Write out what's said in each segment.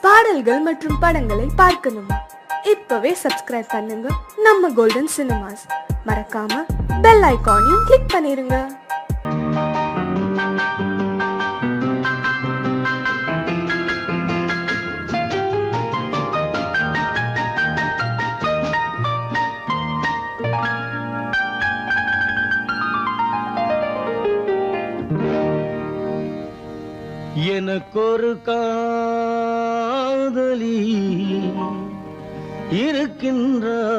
பாடல்கள் மற்றும் படங்களை பார்க்கணுமா? இப்பவே சப்ஸ்கிரைப் பண்ணுங்க நம்ம கோல்டன் சினிமாஸ். மறக்காம பெல் ஐகானையும் கிளிக் பண்ணிருங்க. எனக்கொரு காதலி இருக்கின்றாள்,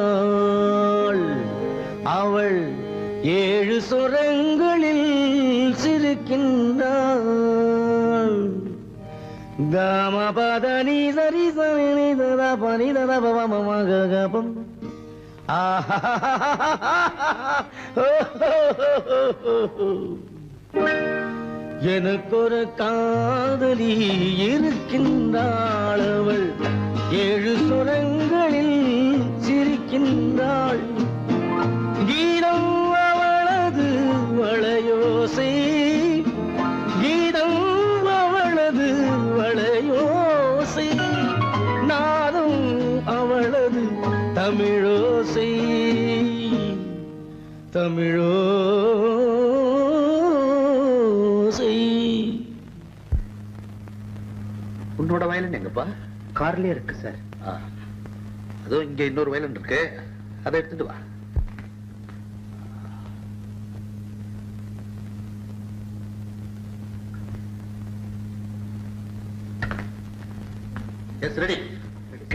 அவள் 7 சுரங்களில் சிரிக்கின்றாள். காமபதனி சரி சரி ததா பனி ததா பவமகபம் எனக்கொரு காதலி இருக்கின்றாள், அவள் 7 சுரங்களில் சிரிக்கின்றாள். கீதம் அவளது வளையோசை, கீதம் அவளது வளையோசை, நாதம் அவளது தமிழோசை, உன்னோட வயலன் எங்கப்பா? கார்லயே இருக்கு சார். அதோ இங்க இன்னொரு வயலன் இருக்கு, அதை எடுத்துட்டு வா. Yes, ready.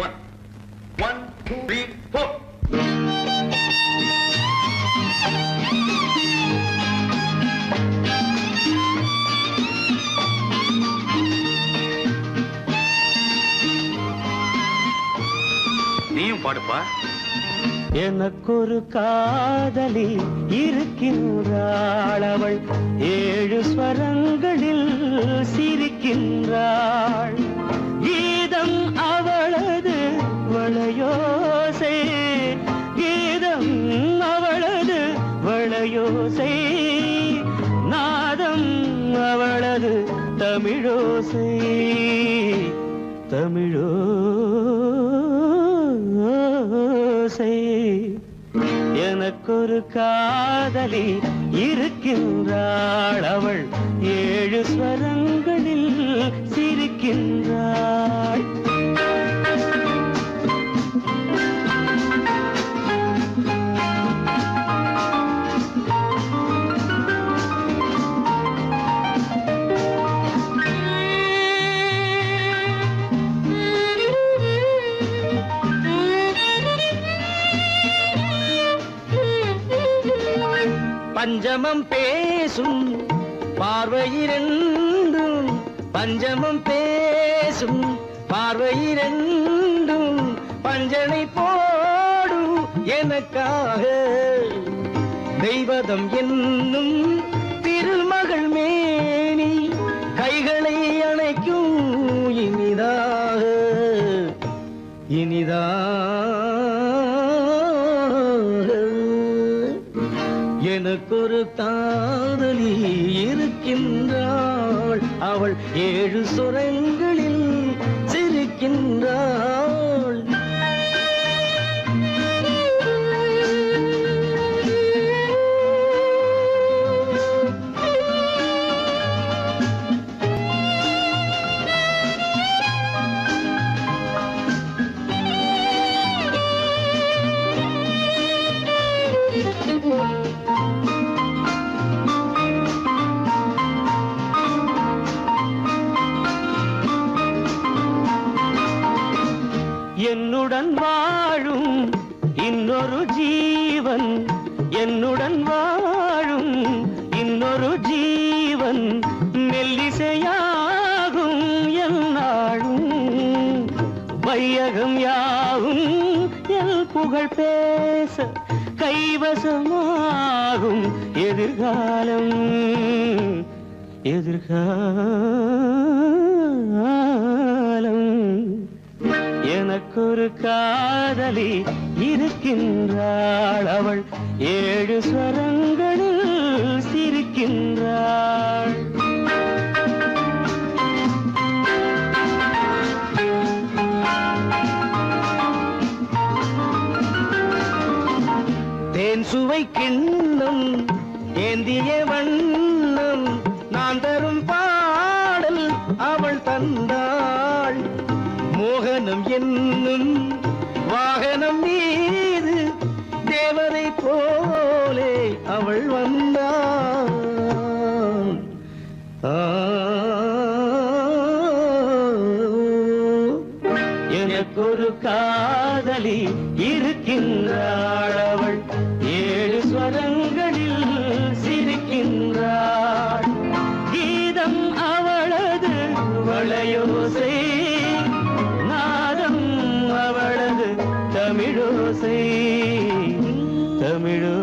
1 1 2 3 4. நீயும் பாடுப்பா. எனக்கொரு காதலி இருக்கின்றாள், அவள் 7 ஸ்வரங்களில் சிரிக்கின்றாள். கீதம் அவளது வளையோசை, கீதம் அவளது வளையோசை, நாதம் அவளது தமிழோசை, தமிழோசை. எனக்கொரு காதலி இருக்கின்றாள், அவள் 7 ஸ்வரங்களில் சிரிக்கின்றாள். பஞ்சமம் பேசும் பார்வையிரண்டும், பஞ்சமம் பேசும் பார்வையிரண்டும், பஞ்சனை போடும் எனக்காக தெய்வதம் என்னும் திருமகள் மேனி கைகளை அணைக்கும் இனிதாக, எனக்கொரு காதலி இருக்கின்றாள், அவள் 7 சுரங்களில் சிரிக்கின்றாள். என்னுடன் வாழும் இன்னொரு ஜீவன், என்னுடன் வாழும் இன்னொரு ஜீவன், மெல்லிசையாகும் என்னாலும், வையகம் யாவும் என் புகழ் பேச கைவசமாகும் எதிர்காலம், எதிர்காலம். எனக்கொரு காதலி இருக்கின்றாள், அவள் 7 ஸ்வரங்களில் சிரிக்கின்றாள். பூவை கிண்ணம் ஏந்திய வண்ணம் நான் தரும் பாடல் அவள் தந்தாள். மோகனம் என்னும் வாகனம் மீது தேவதை போலே அவள் வந்தாள். எனக்கொரு காதலி இருக்கின்றாள். அவள் 7 ஸ்வரங்களில் சிரிக்கின்றாள். கீதம் அவளது வளையோசை, நாதம் அவளது தமிழோசை. தமிழோசை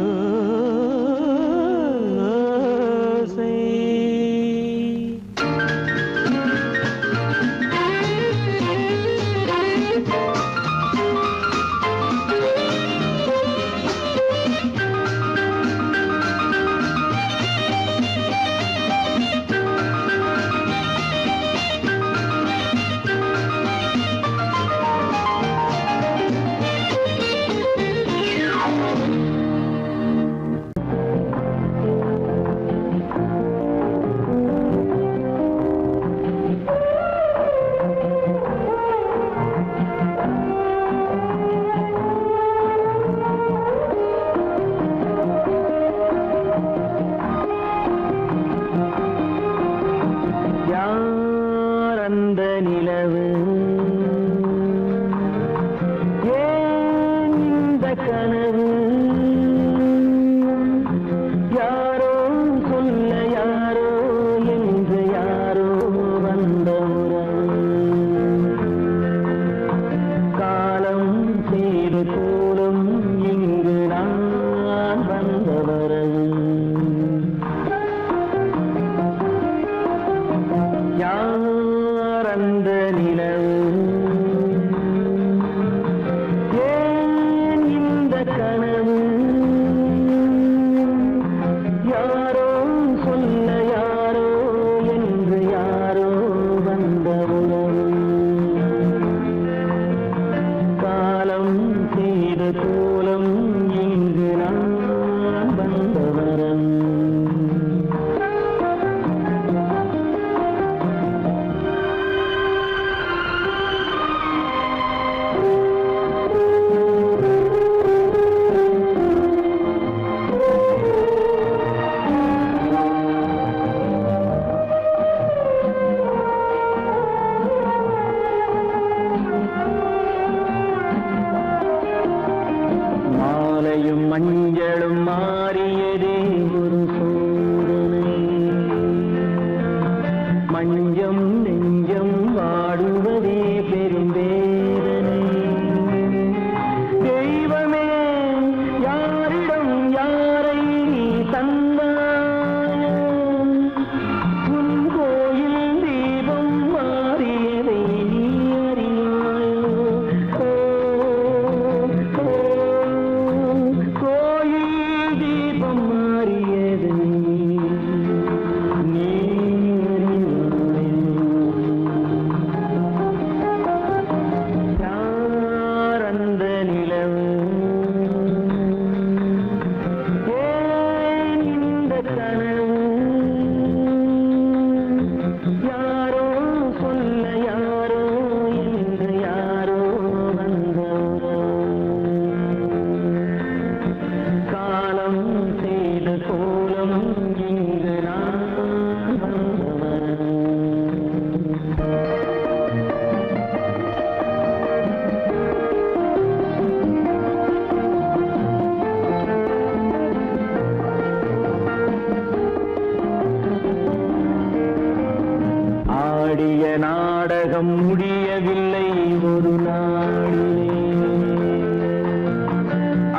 நாடகம் முடியவில்லை ஒரு நாளிலே.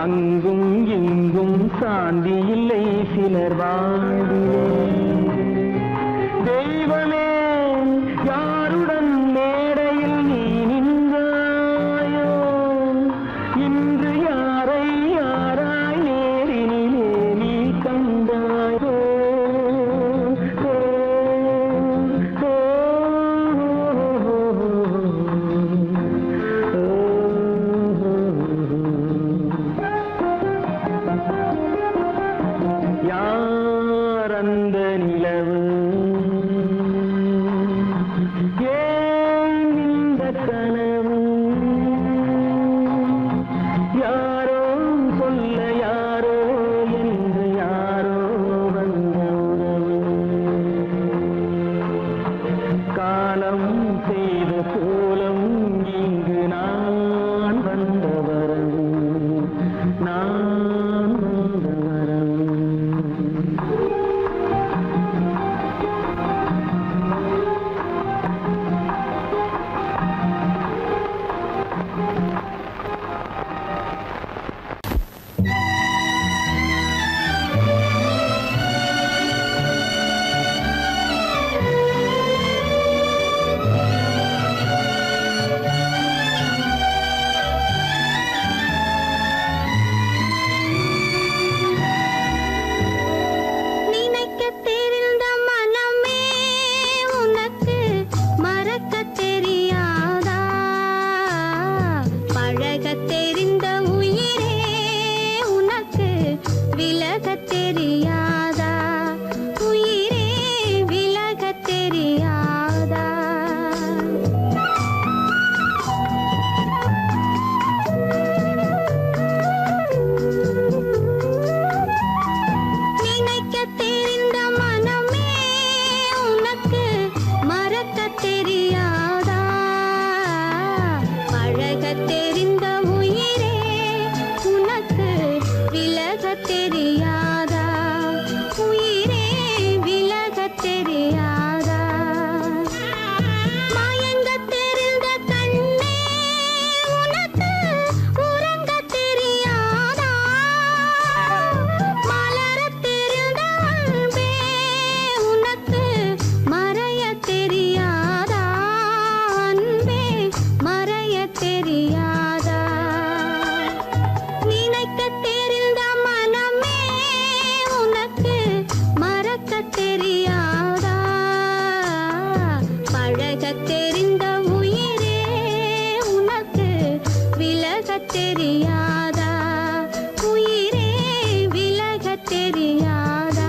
அங்கும் இங்கும் சாந்தி இல்லை சிலர் வாழ்விலே. தெய்வமே யாருடன் மேடையில் நீ நின்றாயோ, இன்று யாரை யாராய் நேரினிலே நீ கண்டாயோ. தெரியாதா உயிரே விலக தெரியாதா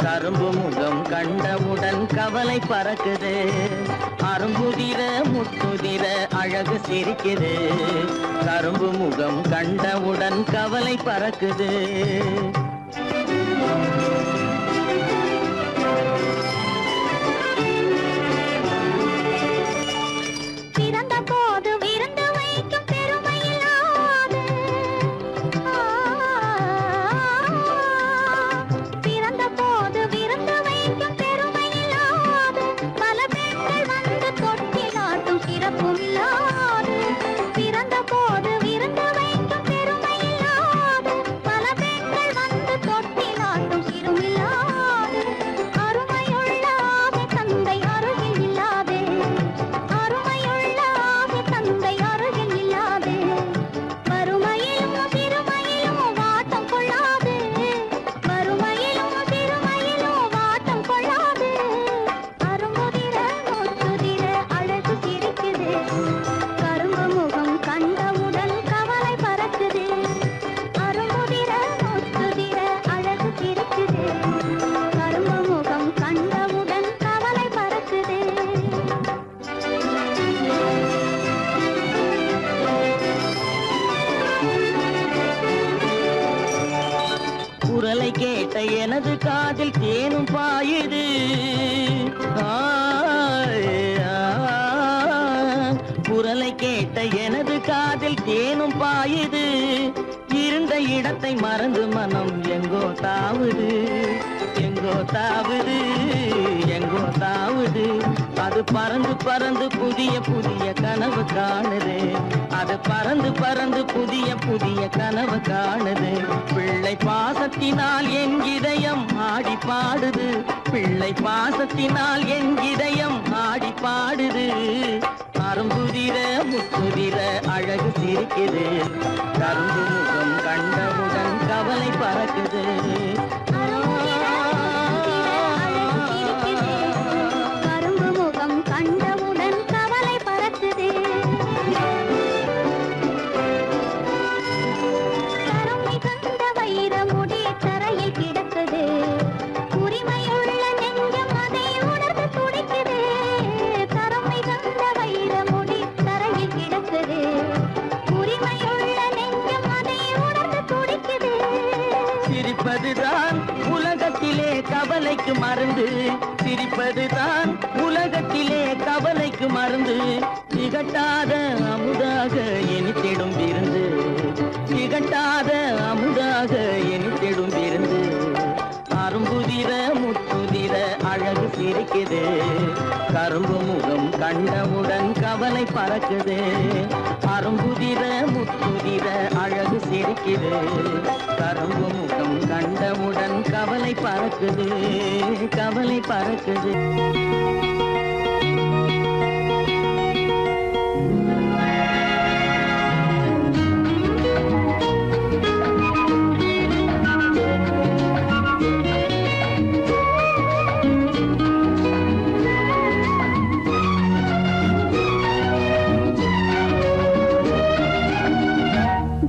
கரும்பு முகம் கண்டவுடன் கவலை பறக்குது அரும்புதிர முத்துதிர அழகு சிரிக்குது கரும்பு முகம் கண்டவுடன் கவலை பறக்குது எனது காதில் தேனும் பாயுது குரலை கேட்ட எனது காதில் தேனும் பாயுது இருந்த இடத்தை மறந்து மனம் எங்கோ தாவுது எங்கோ தாவுது எங்கோ தாவுது அது பறந்து பறந்து புதிய புதிய கனவு காணுது. அது பறந்து பறந்து புதிய புதிய கனவு காணுது. பிள்ளை பாசத்தினால் என் இதயம் ஆடி பாடுது. பிள்ளை பாசத்தினால் என் இதயம் ஆடி பாடுது. அரும்புதிர முத்துதிர அழகு சிரிக்குது. கரும்பு முகம் கண்டவுடன் கவலை பறக்குது. கரும்பு முகம் கண்டவுடன் கவலை பறக்குது. கருமை கண்ட வைரமுடி தரையில் கிடக்குது. உரிமையுள்ள நெஞ்சம் அதை உணர்ந்து துடிக்குது. கருமை கண்ட வைரமுடி தரையில் கிடக்குது. உரிமையுள்ள நெஞ்சம் அதை உணர்ந்து துடிக்குது. சிரிப்பதுதான் உலகத்திலே கவலைக்கு மருந்து. சிரிப்பதுதான் உலகத்திலே கவலைக்கு மருந்து. திகட்டாத அமுதாக இனித்திடும் விருந்து. திகட்டாத அமுதாக இனித்திடும் விருந்து. அரும்புதிர முத்துதிர அழகு சிரிக்குது. கரும்பு முகம் கண்டவுடன் கவலை பறக்குது. அரும்புதிர முத்துதிர அழகு சிரிக்குது. கரும்பு முகம் கண்டவுடன் கவலை பறக்குது. கவலை பறக்குது.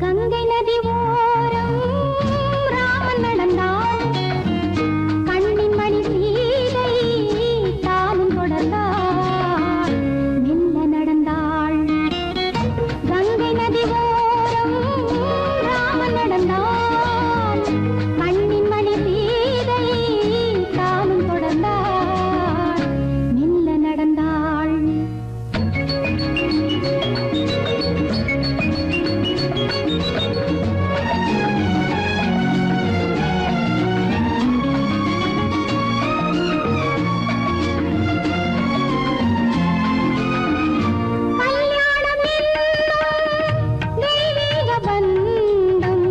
கங்கை நதி ஓரம் ராமன் நடந்தான். கண்ணின் மணி சீதை தானும் தொடர்ந்தாள். மெல்ல நடந்தாள். கங்கை நதி ஓரம் ராமன் நடந்தான். கண்ணின் மணி சீதை தானும் தொடர்ந்தாள். மெல்ல நடந்தாள். கல்யாணம் என்னும் தெய்வீக பந்தம்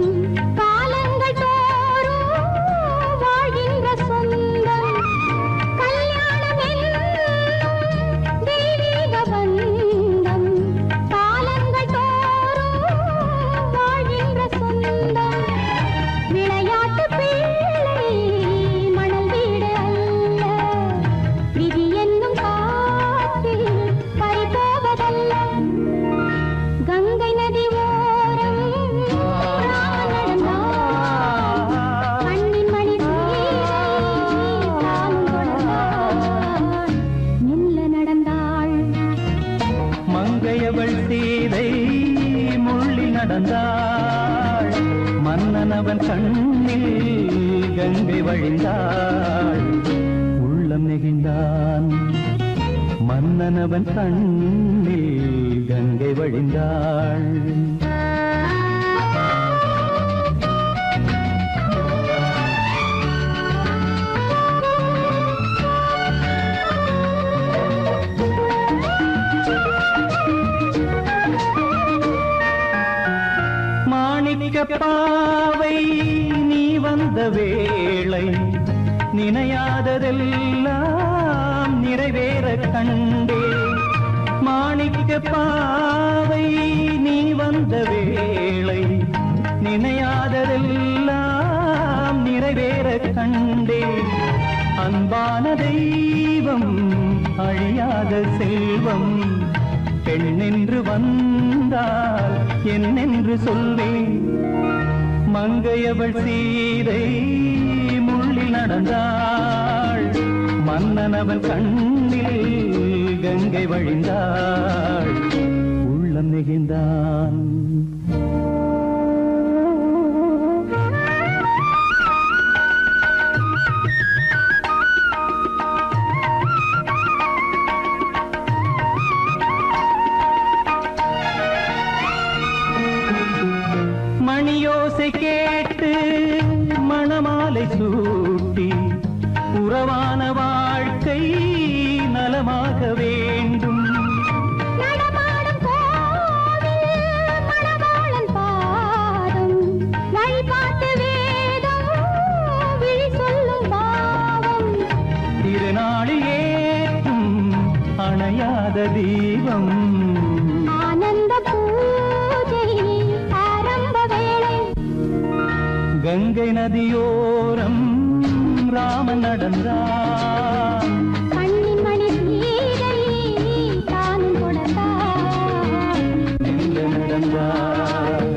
காலங்கள் தோறும் வாழ்கின்ற சொந்தம். கல்யாணம் என்னும் தெய்வீக பந்தம் காலங்கள் தோறும் வாழ்கின்ற சொந்தம். விளையாட்டு பிள்ளை மணல் வீடு அல்ல. விதி என்னும் காற்றில் பறிபோவதல்ல. கங்கை நதி ஓரம் ராமன் நடந்தான். கண்ணின் மணி சீதை தானும் தொடர்ந்தாள். மெல்ல நடந்தாள். மங்கையவள் சீதை முள்ளில் நடந்தாள். மன்னனவன் கண்ணில் கங்கை வழிந்தாள். உள்ளம் நெகிழ்ந்தான். மன்னனவன் கண்ணில் கங்கை வழிந்தாள். மாணிக்க பாவை நீ வந்த வேளை நினையாததெல்லாம் நிறைவேற கண்டே. மாணிக்க பாவை நீ வந்த வேளை நினையாததெல்லாம் நிறைவேற கண்டே. அன்பான தெய்வம் அழியாத செல்வம் பெண்ணென்று வந்தால் என்னென்று சொல்வேன். மங்கையவள் சீதை முள்ளில் நடந்தாள். மன்னனவன் கண்ணில் கங்கை வழிந்தாள். உள்ளம் நெகிழ்ந்தான். மணியோசை கேட்டு மணமாலை சூட்டி உறவான வாழ்க்கை நலமாகவே தீபம் ஆனந்த பூஜை ஆரம்ப வேளை கங்கை நதியோரம் ராமன் நடந்தார் கண்ணின் மணி சீதை தானும் கொடுத்தார் எங்க நடந்தார்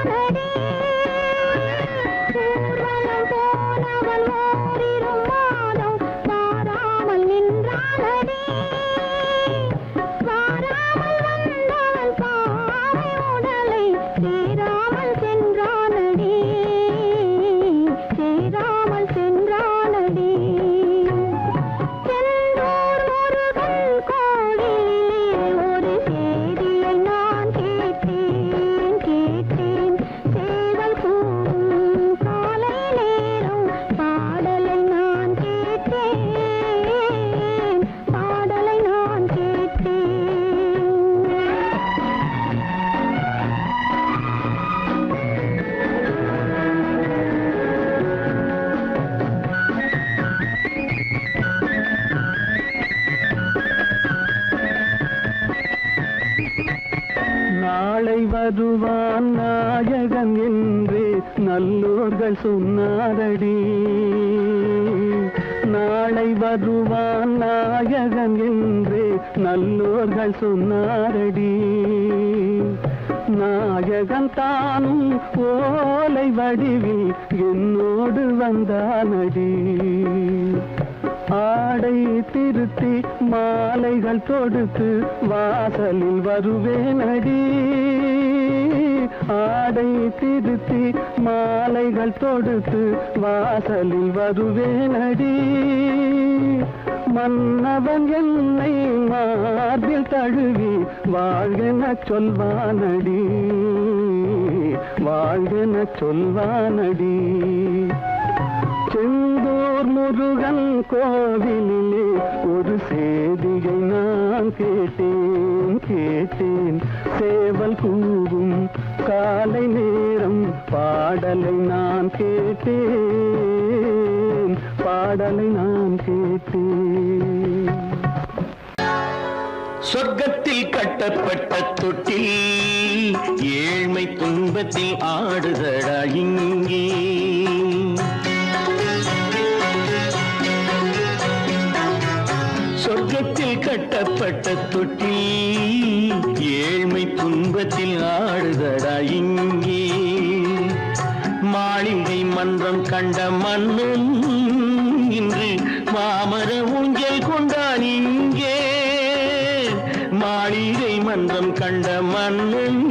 சென்றானடி ஊர்வலம் போனவன் ஓரிரு மாதம் வாராமல் நின்றானடி வாராமல் வந்தவன் பாவை உடலை சேராமல் சென்றானடி சேராமல் சென்றானடி செந்தூர் முருகன் கோவிலிலே ஒரு செய்தியை நான் கேட்டேன் கேட்டேன் சேவல் கூவும் காலை நேரம் பாடலை நான் கேட்டேன் பாடலை நான் கேட்டேன் நாளை வருவான் நாயகன் என்று நல்லோர்கள் சொன்னாரடி நாளை வருவான் நாயகன் என்று நல்லோர்கள் சொன்னாரடி நாயகன் தானும் ஓலை வடிவில் என்னோடு வந்தானடி ஆடை திருத்தி மாலைகள் தொடுத்து வாசலில் வருவேனடி ஆடை திருத்தி மாலைகள் தொடுத்து வாசலில் வருவேனடி மன்னவன் என்னை மார்பில் தழுவி வாழ்கென சொல்வானடி வாழ்கென சொல்வானடி செந்தூர் முருகன் கோவிலிலே ஒரு செய்தியை நான் கேட்டேன் கேட்டேன் சேவல் கூவும் காலை நேரம் பாடலை நான் கேட்டேன் பாடலை நான் கேட்டேன் சொர்க்கத்தில் கட்டப்பட்ட தொட்டில் ஏழ்மை துன்பத்தில் ஆடுதடா இங்கே சொர்க்கத்தில் கட்டப்பட்ட தொட்டில் ஏழ்மை துன்பத்தில் ஆடுதடா இங்கே மாளிகை மன்றம் கண்ட மன்னன் இன்று மாமர ஊஞ்சல் கொண்டான் இங்கே மாளிகை மன்றம் கண்ட மன்னன்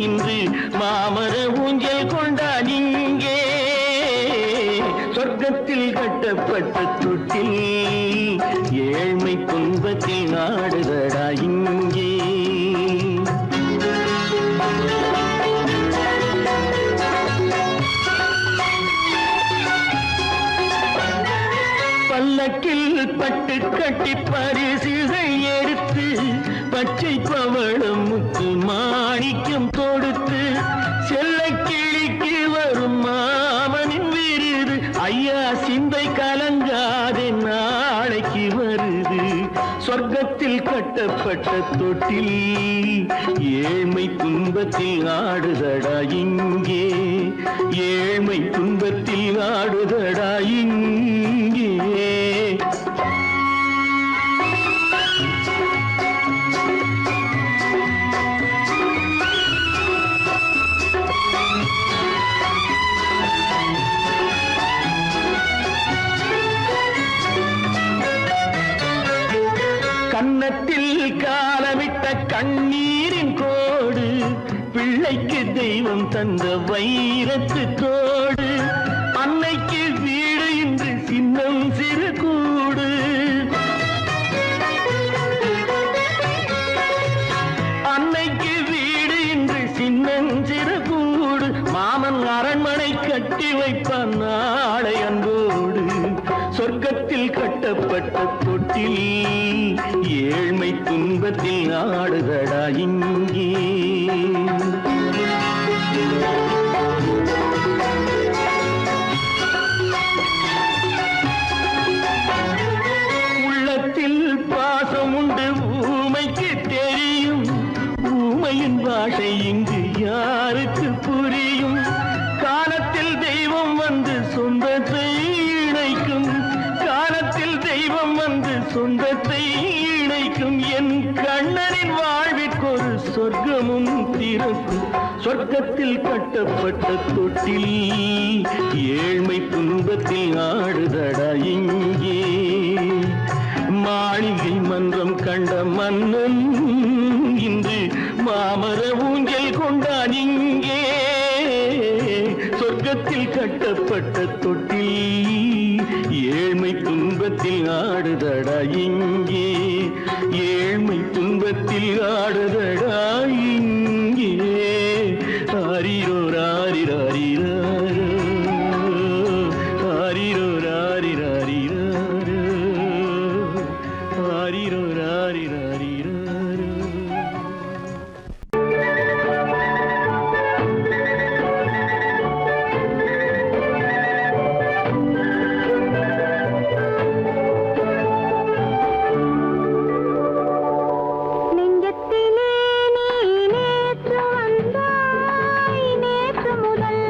இன்று மாமர ஊஞ்சல் கொண்டான் இங்கே சொர்க்கத்தில் கட்டப்பட்ட தொட்டில் ஏழ்மை துன்பத்தில் நாடுதடா இங்கே பல்லக்கில் பட்டு கட்டி பரிசுகள் எடுத்து பச்சை பவளம் முத்து மாணிக்கம் தொடுத்து செல்ல கிளிக்கு வரும் மாமனின் விருது ஐயா சிந்தை கலங்காதே நாளைக்கு வருது சொர்க்கத்தில் கட்டப்பட்ட தொட்டில் ஏழ்மை துன்பத்தில் ஆடுதடா இங்கே ஏழ்மை துன்பத்தில் ஆடுதடா இங்கே கன்னத்தில் காலமிட்ட கண்ணீரின் கோடு பிள்ளைக்கு தெய்வம் தந்த வைரத்து தோடு அன்னைக்கு வீடு இன்று சின்னம் சிறு கூடு அன்னைக்கு வீடு இன்று சின்னம் சிறு கூடு மாமன் அரண்மனை கட்டி வைப்பான் நாளை அன்போடு சொர்க்கத்தில் கட்டப்பட்ட தொட்டில் ஏழ்மை துன்பத்தில் ஆடுதடா இங்கே உள்ளத்தில் பாசம் உண்டு ஊமைக்கு தெரியும் ஊமையின் பாஷை இங்கு யாருக்கு புரியும் காலத்தில் தெய்வம் வந்து சொந்தத்தை இணைக்கும் காலத்தில் தெய்வம் வந்து சொந்தத்தை இணைக்கும் என் கண்ணனின் வாழ்விற்கொரு சொர்க்கமும் திறக்கும் சொர்க்கத்தில் கட்டப்பட்ட தொட்டில் ஏழ்மை துன்பத்தில் ஆடுதடா இங்கே மாளிகை மன்றம் கண்ட மன்னன் இன்று மாமர ஊஞ்சல் கொண்டான் இங்கே சொர்க்கத்தில் கட்டப்பட்ட தொட்டில் ஏழ்மை துன்பத்தில் ஆடுதடா இங்கே ஏழ்மை துன்பத்தில் ஆடுதடா இங்கே ஆரிரோ ராரிராரிராரோ ஆரிரோ ராரிராரிராரோ ஆரிரோ ராரிராரிராரோ நெஞ்சத்திலே நீ நேற்று வந்தாய் நேற்று முதல்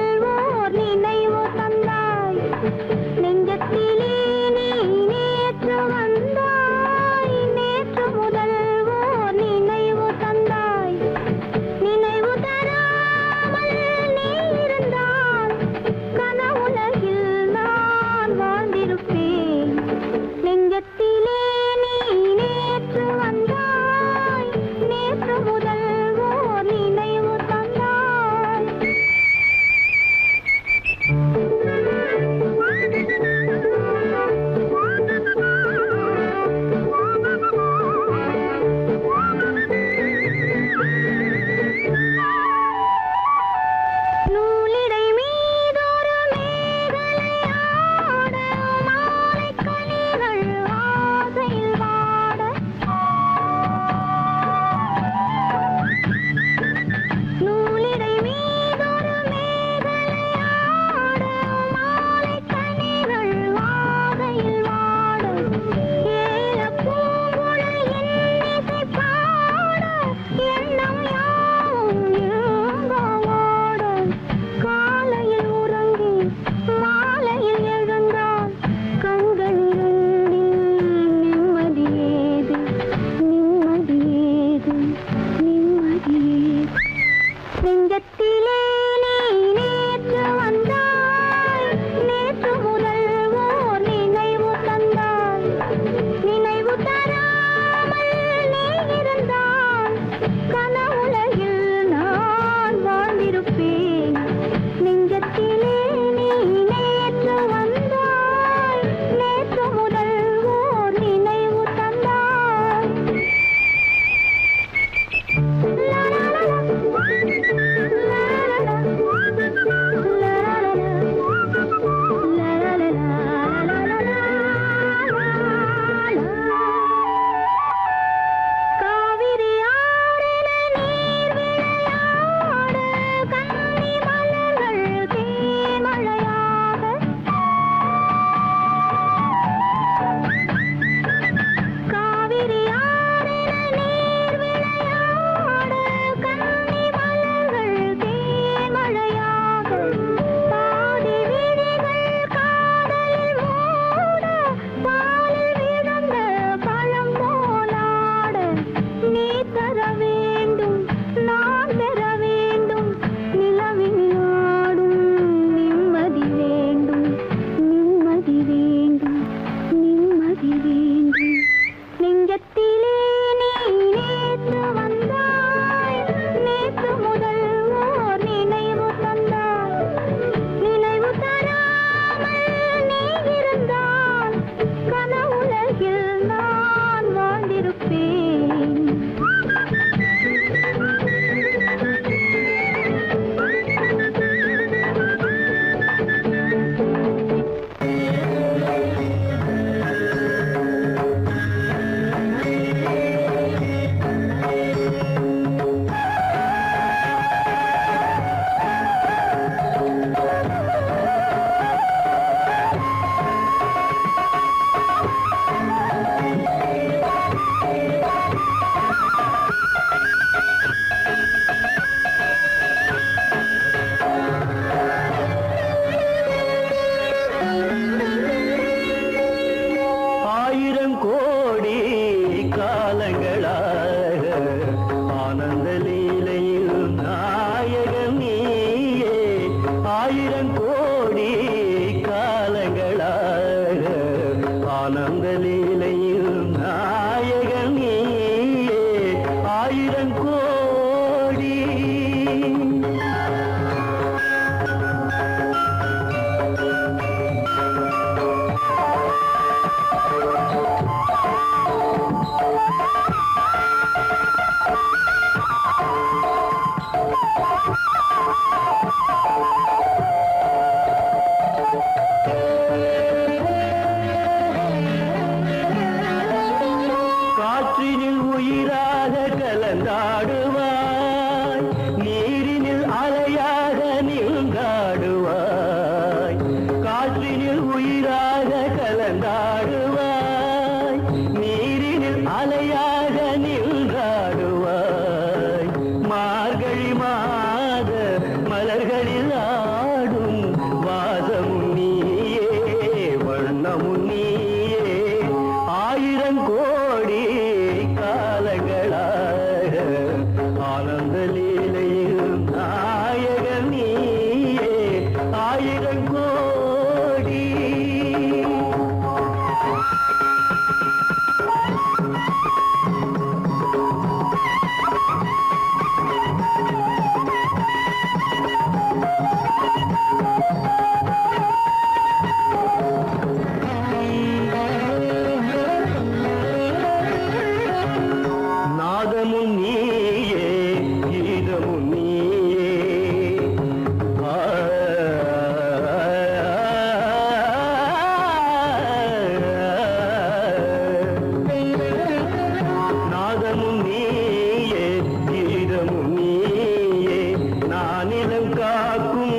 நலம் காக்கும்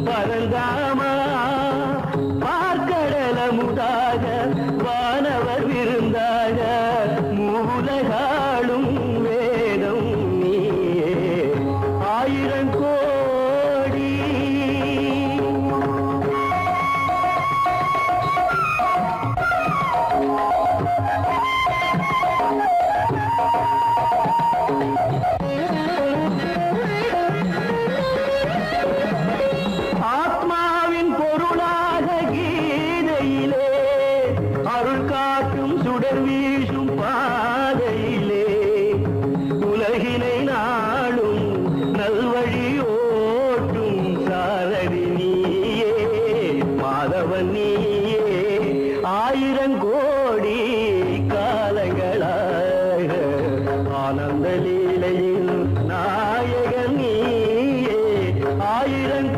பரந்தாமா பார்க்கடல முதாக வானவர் விருந்தாக மூலகாலும் வேதம் நீயே ஆயிரம் கோடி ஆத்மாவின் பொருளாக கீதையிலே அருள் காட்டும் சுடர் வீசும் பாதையிலே உலகினை நாளும் நல்வழி ஓட்டும் சாரதி நீயே மாதவன் நீயே ஆயிரம் கோடி காலங்களாக ஆனந்த லீலையில் நாயகன் நீயே ஆயிரம்